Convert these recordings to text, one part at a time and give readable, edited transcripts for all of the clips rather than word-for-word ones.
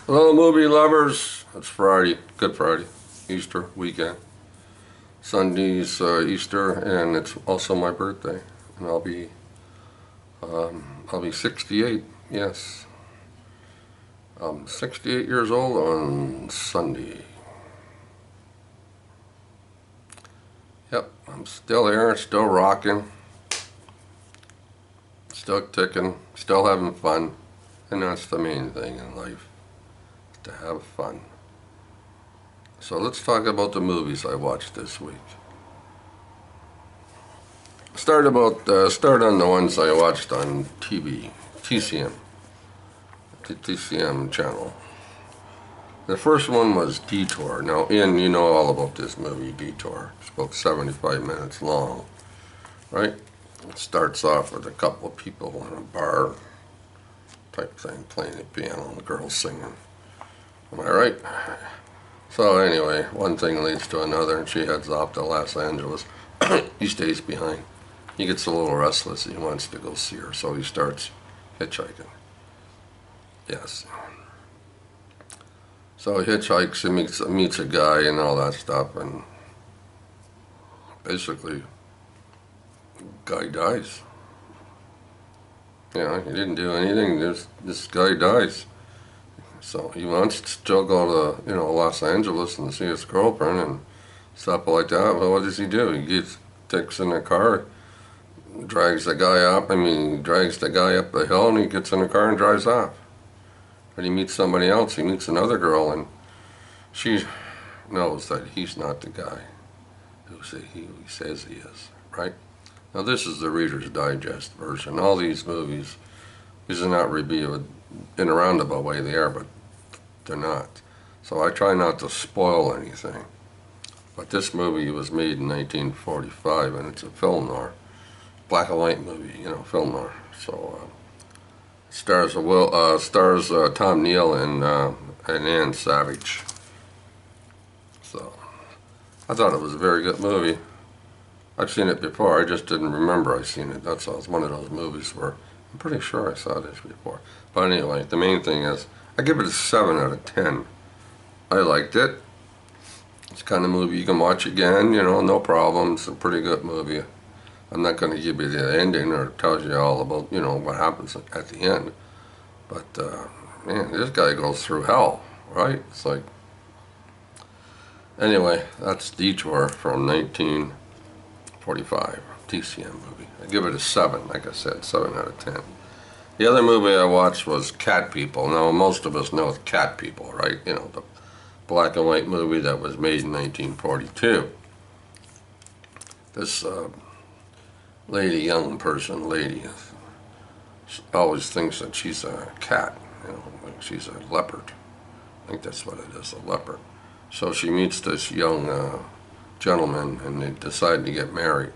Hello, movie lovers. It's Friday, Good Friday, Easter weekend. Sunday's Easter, and it's also my birthday, and I'll be 68. Yes, I'm 68 years old on Sunday. Yep, I'm still here, still rocking, still ticking, still having fun, and that's the main thing in life, to have fun. So let's talk about the movies I watched this week. Start on the ones I watched on TV, TCM, the TCM channel. The first one was Detour. Now, Ian, you know all about this movie, Detour. It's about 75 minutes long, right? It starts off with a couple of people in a bar type thing, playing the piano and the girls singing. Am I right? So anyway, one thing leads to another, and she heads off to Los Angeles. He stays behind. He gets a little restless. He wants to go see her, so he starts hitchhiking. Yes. So he hitchhikes, he meets a guy and all that stuff, and basically, the guy dies. You know, he didn't do anything. This guy dies. So he wants to still go to, Los Angeles and see his girlfriend and stuff like that. Well, what does he do? He takes in a car, drags the guy up the hill, and he gets in the car and drives off. But he meets somebody else. He meets another girl, and she knows that he's not the guy who he says he is, right? Now, this is the Reader's Digest version. All these movies, these are not reviewed in a roundabout way. They are, but they're not. So I try not to spoil anything. But this movie was made in 1945, and it's a film noir. Black and white movie, film noir. So it stars Tom Neal and Ann Savage. So I thought it was a very good movie. I've seen it before. I just didn't remember I seen it. That's all. It's one of those movies where I'm pretty sure I saw this before. But anyway, the main thing is I give it a 7 out of 10. I liked it. It's the kind of movie you can watch again, no problem. It's a pretty good movie. I'm not going to give you the ending or tell you all about, what happens at the end. But, man, this guy goes through hell, right? It's like, anyway, that's Detour from 1945, TCM movie. I give it a 7, like I said, 7 out of 10. The other movie I watched was Cat People. Now, most of us know Cat People, right? The black and white movie that was made in 1942. This young lady, always thinks that she's a cat, like she's a leopard. I think that's what it is, a leopard. So she meets this young gentleman, and they decide to get married.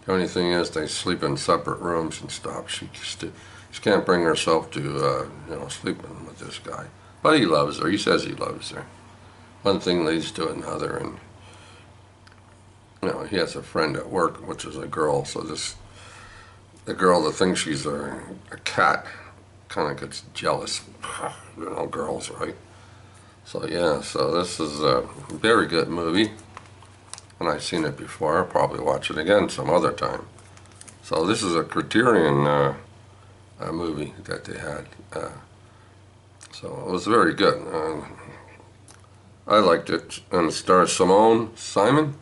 The only thing is they sleep in separate rooms and stuff. She can't bring herself to, sleeping with this guy. But he loves her. He says he loves her. One thing leads to another, and, he has a friend at work, which is a girl. So the girl that thinks she's a cat kind of gets jealous. Girls, right? So, yeah, so this is a very good movie. And I've seen it before. I'll probably watch it again some other time. So this is a Criterion movie that they had. So it was very good. I liked it. And it stars Simone Simon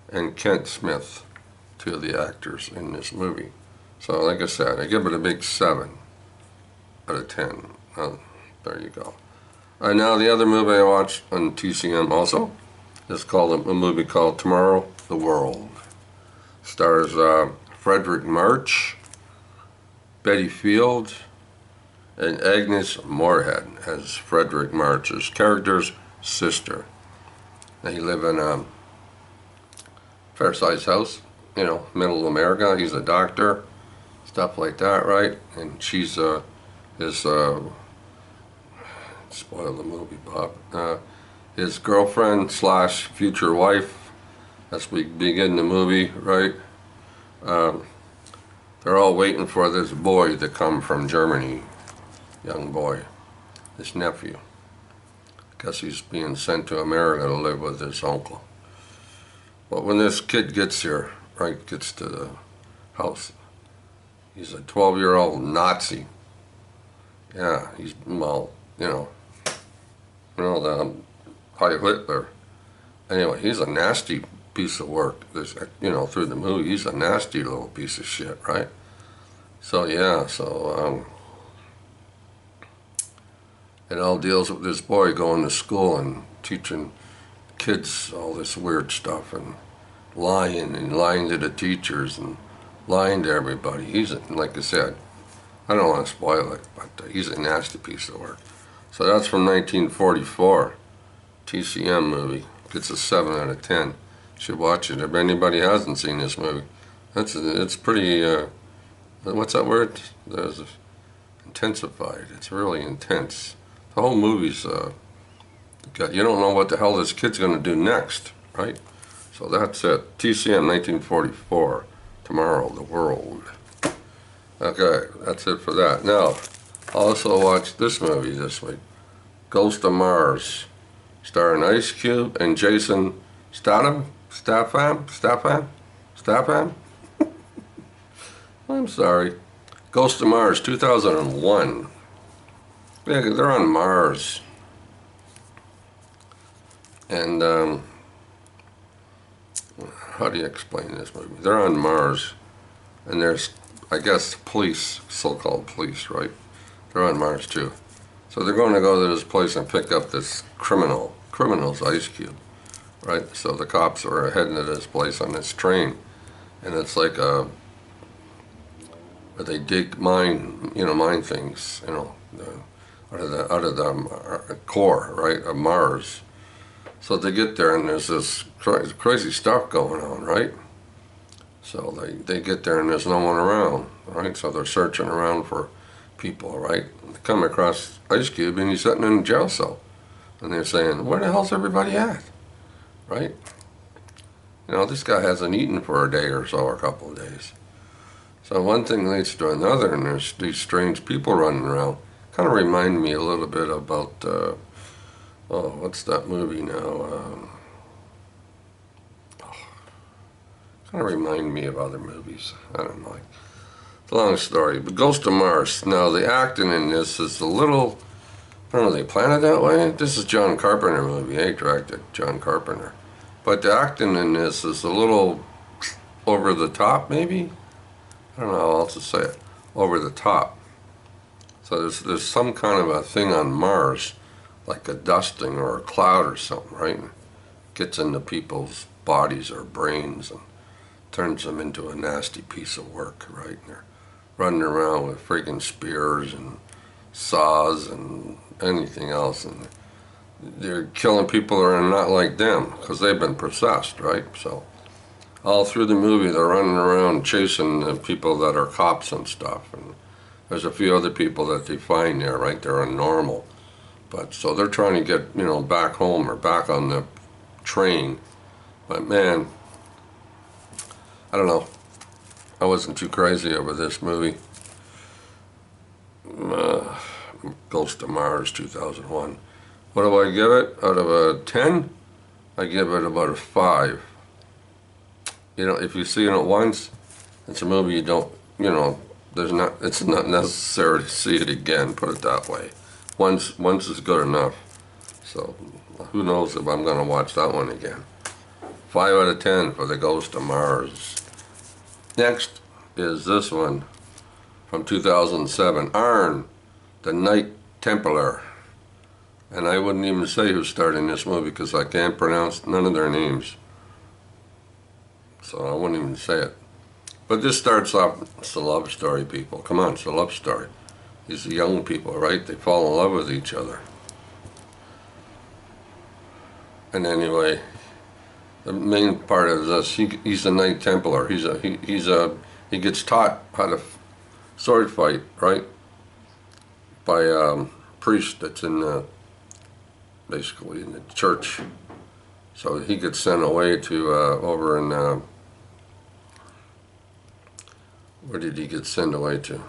and Kent Smith, two of the actors in this movie. So like I said, I give it a big 7 out of 10. There you go. Now the other movie I watched on TCM also is called a movie called Tomorrow the World. Stars Frederick March, Betty Field, and Agnes Moorehead as Frederick March's character's sister. They live in a fair-sized house, middle of America. He's a doctor, stuff like that, right? And she's his spoil the movie, Bob. His girlfriend / future wife, as we begin the movie, right? They're all waiting for this boy to come from Germany, young boy. his nephew. Guess he's being sent to America to live with his uncle. But when this kid gets here, right, gets to the house, he's a 12-year-old Nazi. Yeah, he's, well, the Heil Hitler. Anyway, he's a nasty piece of work. There's, through the movie, he's a nasty little piece of shit, right? So yeah, it all deals with this boy going to school and teaching kids all this weird stuff and lying to the teachers and lying to everybody. He's, like I said, I don't want to spoil it, but he's a nasty piece of work. So that's from 1944, TCM movie. Gets a 7 out of 10. Should watch it if anybody hasn't seen this movie. It's pretty, what's that word? There's intensified. It's really intense. The whole movie's, you don't know what the hell this kid's going to do next, right? So that's it. TCM 1944. Tomorrow, the World. Okay, that's it for that. Now, I also watched this movie this week, Ghost of Mars, starring Ice Cube and Jason Statham. I'm sorry. Ghost of Mars, 2001. Yeah, they're on Mars. And, how do you explain this movie? They're on Mars, and there's, I guess, police, so-called police, right? They're on Mars too. So they're going to go to this place and pick up this criminal's Ice Cube, right? So the cops are heading to this place on this train, and it's like where they dig mine things, out of the core, right, of Mars. So they get there and there's this crazy stuff going on, right? So they get there and there's no one around, right? So they're searching around for people, right? They come across Ice Cube and he's sitting in a jail cell. And they're saying, where the hell's everybody at? Right? This guy hasn't eaten for a day or so, or a couple of days. So one thing leads to another, and there's these strange people running around. Kind of remind me a little bit about, what's that movie now? Kind of remind me of other movies. I don't know. It's a long story. But Ghost of Mars. Now, the acting in this is a little, I don't know, they planned it that way? This is John Carpenter movie. Directed John Carpenter. But the acting in this is a little over the top, maybe? I don't know how else to say it. Over the top. So there's some kind of a thing on Mars, like a dusting or a cloud or something, right? Gets into people's bodies or brains and turns them into a nasty piece of work, right? And they're running around with freaking spears and saws and anything else, and they're killing people that are not like them because they've been possessed, right? So all through the movie they're running around chasing the people that are cops and stuff, and there's a few other people that they find there, right? They're normal, but so they're trying to get back home or back on the train. But man, I don't know, I wasn't too crazy over this movie. Ghost of Mars 2001. What do I give it? Out of a 10, I give it about a 5. If you see it once, it's a movie you don't, it's not necessary to see it again, put it that way. Once is good enough. So who knows if I'm going to watch that one again. 5 out of 10 for the Ghost of Mars. Next is this one from 2007, Arn, the Knight Templar. And I wouldn't even say who starred in this movie because I can't pronounce none of their names. So I wouldn't even say it. But this starts off, it's a love story, people. Come on, it's a love story. These are young people, right? They fall in love with each other. And anyway, the main part of this, he's a Knight Templar. He gets taught how to sword fight, right? By a priest that's basically in the church. So he gets sent away to over in where did he get sent away to?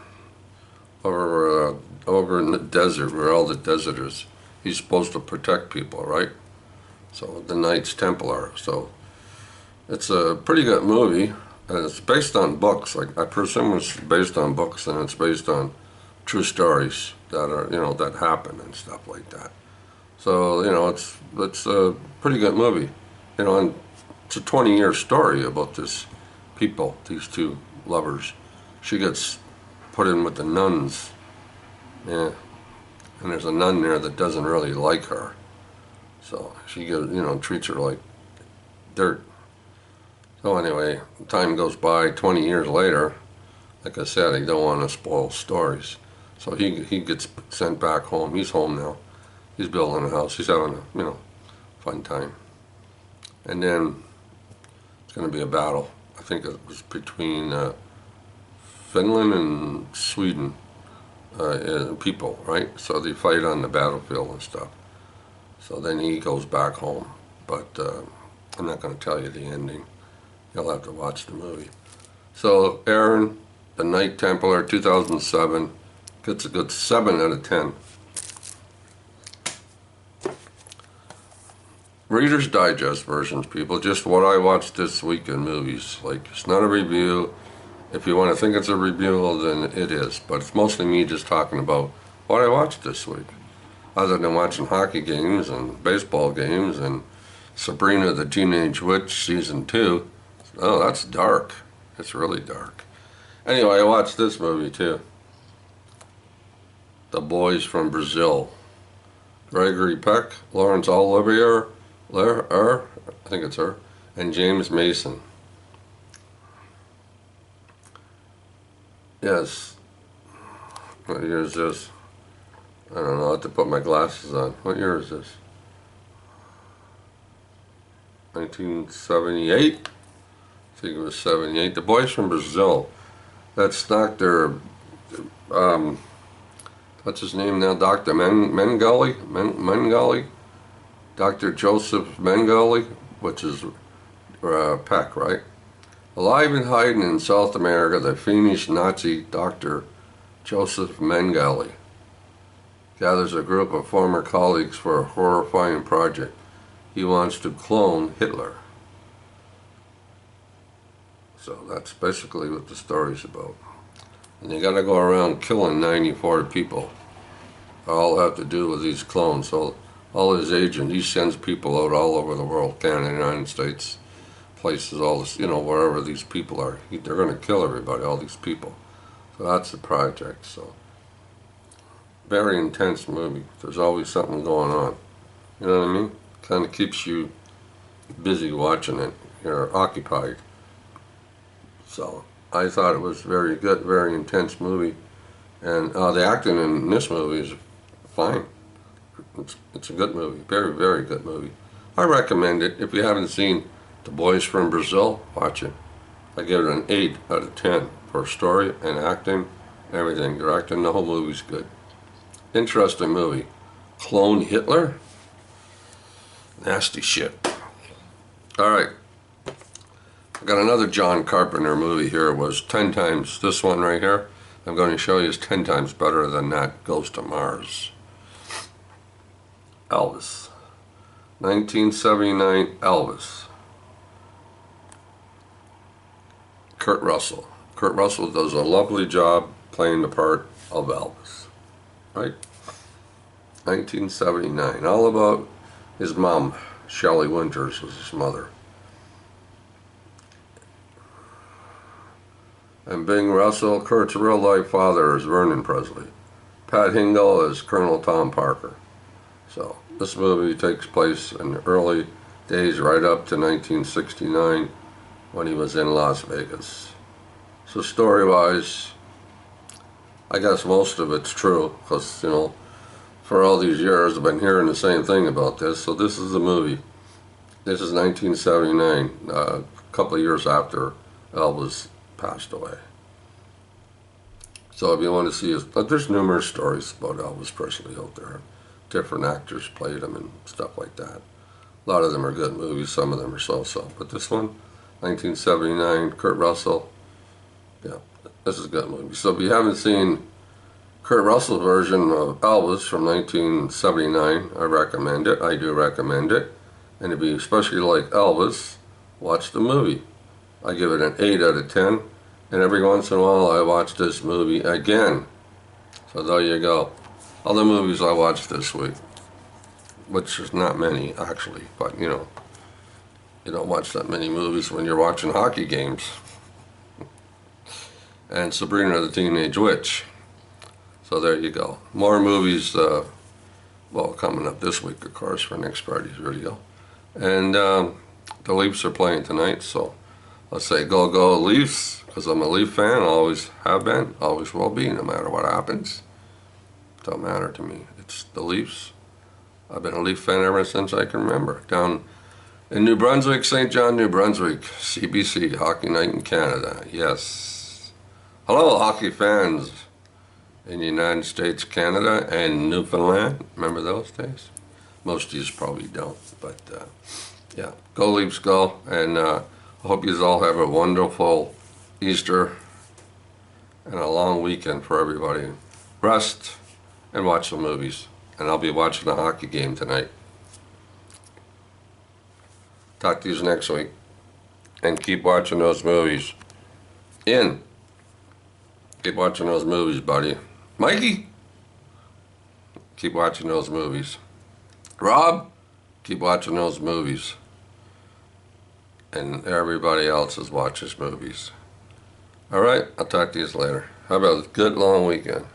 Over over in the desert where all the desert is. He's supposed to protect people, right? So the Knights Templar. So it's a pretty good movie. And it's based on books. Like, I presume it's based on books, and it's based on true stories that are, that happen and stuff like that. So, it's a pretty good movie. And it's a 20-year story about these two lovers. She gets put in with the nuns. Yeah. And there's a nun there that doesn't really like her. So she treats her like dirt. So anyway, time goes by, 20 years later. Like I said, I don't want to spoil stories. So he gets sent back home. He's home now. He's building a house. He's having a, fun time. And then it's going to be a battle. I think it was between Finland and Sweden people, right? So they fight on the battlefield and stuff. So then he goes back home. But I'm not going to tell you the ending. You'll have to watch the movie. So Aaron, the Knight Templar, 2007, gets a good 7 out of 10. Reader's Digest versions, people. Just what I watched this week in movies. Like, it's not a review. If you want to think it's a review, well, then it is. But it's mostly me just talking about what I watched this week. Other than watching hockey games and baseball games and Sabrina the Teenage Witch Season 2. Oh, that's dark. It's really dark. Anyway, I watched this movie too. The Boys from Brazil. Gregory Peck, Laurence Olivier, I think it's her, and James Mason. Yes. What year is this? I don't know. I have to put my glasses on. What year is this? 1978? I think it was 78. The Boys from Brazil. That's Dr. What's his name now? Dr. Mengele? Dr. Joseph Mengele, which is Peck, right? Alive and hiding in South America, the fiendish Nazi Dr. Joseph Mengele gathers a group of former colleagues for a horrifying project. He wants to clone Hitler. So that's basically what the story's about. And you gotta go around killing 94 people. All have to do with these clones. So all his agents, he sends people out all over the world, Canada, United States, places, all this, wherever these people are. They're gonna kill everybody, all these people. So that's the project. So very intense movie. There's always something going on. You know what I mean? Kind of keeps you busy watching it. You're occupied. So I thought it was very good, very intense movie, and the acting in this movie is fine. It's a good movie, very, very good movie. I recommend it. If you haven't seen The Boys from Brazil, watch it. I give it an 8 out of 10 for story and acting, everything. Directing, the whole movie's good. Interesting movie. Clone Hitler? Nasty shit. All right. I got another John Carpenter movie here. It was 10 times, this one right here, I'm going to show you, is 10 times better than that. Goes to Mars. Elvis. 1979 Elvis. Kurt Russell. Kurt Russell does a lovely job playing the part of Elvis. Right? 1979. All about his mom. Shelley Winters was his mother. And Bing Russell, Kurt's real-life father is Vernon Presley. Pat Hingle is Colonel Tom Parker. So this movie takes place in the early days right up to 1969 when he was in Las Vegas. So story-wise, I guess most of it's true because, for all these years I've been hearing the same thing about this. So this is the movie. This is 1979, a couple of years after Elvis passed away. So if you want to see there's numerous stories about Elvis Presley out there. Different actors played him and stuff like that. A lot of them are good movies, some of them are so-so. But this one, 1979, Kurt Russell, yeah, this is a good movie. So if you haven't seen Kurt Russell's version of Elvis from 1979. I recommend it. I do recommend it. And if you especially like Elvis, watch the movie. I give it an 8 out of 10. And every once in a while I watch this movie again. So there you go. Other movies I watched this week, which is not many actually, but you know, you don't watch that many movies when you're watching hockey games. And Sabrina the Teenage Witch. So there you go. More movies, well, coming up this week, of course, for next Friday's video. And the Leafs are playing tonight, so let's say go, go Leafs, because I'm a Leaf fan, always have been, always will be, no matter what happens. Don't matter to me. It's the Leafs. I've been a Leaf fan ever since I can remember. Down in New Brunswick, St. John, New Brunswick, CBC, Hockey Night in Canada, yes. Hello, hockey fans in the United States, Canada, and Newfoundland. Remember those days? Most of you probably don't, but yeah, go Leafs, go. And I hope you all have a wonderful Easter and a long weekend for everybody. Rest and watch the movies. And I'll be watching the hockey game tonight. Talk to you next week. And keep watching those movies. Keep watching those movies, buddy. Mikey, keep watching those movies. Rob, keep watching those movies. And everybody else watches movies. All right, I'll talk to you later. Have a good long weekend.